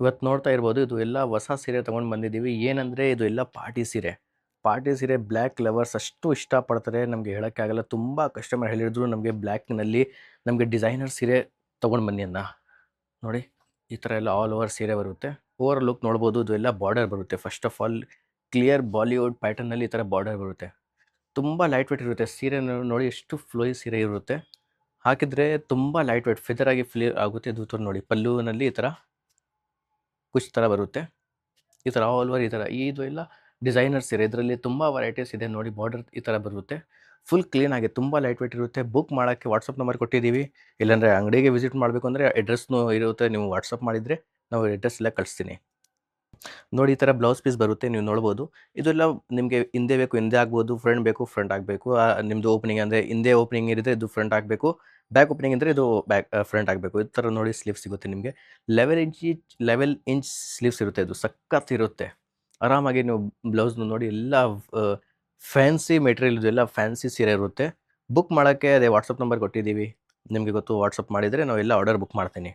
ಇವತ್ತು ನೋಡ್ತಾ ಇರ್ಬೋದು ಇದು ಎಲ್ಲ ಹೊಸ ಸೀರೆ ತೊಗೊಂಡು ಬಂದಿದ್ದೀವಿ. ಏನಂದರೆ ಇದು ಎಲ್ಲ ಪಾರ್ಟಿ ಸೀರೆ. ಪಾರ್ಟಿ ಸೀರೆ ಬ್ಲ್ಯಾಕ್ ಲವರ್ಸ್ ಅಷ್ಟು ಇಷ್ಟಪಡ್ತಾರೆ ನಮಗೆ ಹೇಳೋಕ್ಕಾಗಲ್ಲ. ತುಂಬ ಕಸ್ಟಮರ್ ಹೇಳಿದ್ರು ನಮಗೆ ಬ್ಲ್ಯಾಕ್‌ನಲ್ಲಿ ನಮಗೆ ಡಿಸೈನರ್ ಸೀರೆ ತೊಗೊಂಡು ಬನ್ನಿ ಅಣ್ಣ. ನೋಡಿ ಈ ಥರ ಎಲ್ಲ ಆಲ್ ಓವರ್ ಸೀರೆ ಬರುತ್ತೆ. ಓವರ್ ಲುಕ್ ನೋಡ್ಬೋದು ಇದು ಎಲ್ಲ ಬಾರ್ಡರ್ ಬರುತ್ತೆ. First of all clear Bollywood ಪ್ಯಾಟರ್ನಲ್ಲಿ ಈ ಥರ ಬಾರ್ಡರ್ ಬರುತ್ತೆ. ತುಂಬ ಲೈಟ್ ವೇಟ್ ಇರುತ್ತೆ. ಸೀರೆ ನೋಡಿ ಎಷ್ಟು ಫ್ಲೋಯಿ ಸೀರೆ ಇರುತ್ತೆ. ಹಾಕಿದರೆ ತುಂಬ ಲೈಟ್ ವೇಟ್ ಫೆದರ್ ಆಗಿ ಫ್ಲೀ ಆಗುತ್ತೆ. ಇದು ನೋಡಿ ಪಲ್ಲುವಿನಲ್ಲಿ ಈ ಥರ ಕುಚ್ ಥರ ಬರುತ್ತೆ. ಈ ಥರ ಆಲ್ ಓವರ್ ಈ ಥರ ಇದು ಎಲ್ಲ ಡಿಸೈನರ್ ಸೀರೆ. ಇದರಲ್ಲಿ ತುಂಬ ವೆರೈಟೀಸ್ ಇದೆ ನೋಡಿ. ಬಾರ್ಡರ್ ಈ ಥರ ಬರುತ್ತೆ. ಫುಲ್ ಕ್ಲೀನ್ ಆಗಿ ತುಂಬ ಲೈಟ್ ವೇಟ್ ಇರುತ್ತೆ. ಬುಕ್ ಮಾಡೋಕ್ಕೆ ವಾಟ್ಸಪ್ ನಂಬರ್ ಕೊಟ್ಟಿದ್ದೀವಿ. ಇಲ್ಲಾಂದರೆ ಅಂಗಡಿಗೆ ವಿಸಿಟ್ ಮಾಡಬೇಕು ಅಂದರೆ ಅಡ್ರೆಸ್ನು ಇರುತ್ತೆ. ನೀವು ವಾಟ್ಸಪ್ ಮಾಡಿದರೆ ನಾವು ಅಡ್ರೆಸ್ ಎಲ್ಲ ಕಳಿಸ್ತೀನಿ. ನೋಡಿ ಈ ಥರ ಬ್ಲೌಸ್ ಪೀಸ್ ಬರುತ್ತೆ. ನೀವು ನೋಡ್ಬೋದು. ಇದೆಲ್ಲ ನಿಮಗೆ ಹಿಂದೆ ಬೇಕು ಹಿಂದೆ ಆಗ್ಬೋದು, ಫ್ರಂಟ್ ಬೇಕು ಫ್ರಂಟ್ ಆಗಬೇಕು. ನಿಮ್ಮದು ಓಪನಿಂಗ್ ಅಂದರೆ ಹಿಂದೆ ಓಪನಿಂಗ್ ಇರಿದ್ರೆ ಇದು ಫ್ರಂಟ್ ಆಗಬೇಕು. ಬ್ಯಾಕ್ ಓಪನಿಂಗ್ ಇದ್ದರೆ ಇದು ಫ್ರಂಟ್ ಆಗಬೇಕು. ಈ ಥರ ನೋಡಿ ಸ್ಲೀವ್ ಸಿಗುತ್ತೆ ನಿಮಗೆ. 11 ಇಂಚ್ ಸ್ಲೀವ್ಸ್ ಇರುತ್ತೆ. ಇದು ಸಖತ್ತಿರುತ್ತೆ. ಆರಾಮಾಗಿ ನೀವು ಬ್ಲೌಸ್ನ ನೋಡಿ ಎಲ್ಲ ಫ್ಯಾನ್ಸಿ ಮೆಟೀರಿಯಲ್ ಇದೆಲ್ಲ ಫ್ಯಾನ್ಸಿ ಸೀರೆ ಇರುತ್ತೆ. ಬುಕ್ ಮಾಡೋಕ್ಕೆ ಅದೇ ವಾಟ್ಸಪ್ ನಂಬರ್ ಕೊಟ್ಟಿದ್ದೀವಿ. ನಿಮಗೆ ಗೊತ್ತು ವಾಟ್ಸಪ್ ಮಾಡಿದರೆ ನಾವು ಎಲ್ಲ ಆರ್ಡರ್ ಬುಕ್ ಮಾಡ್ತೀನಿ.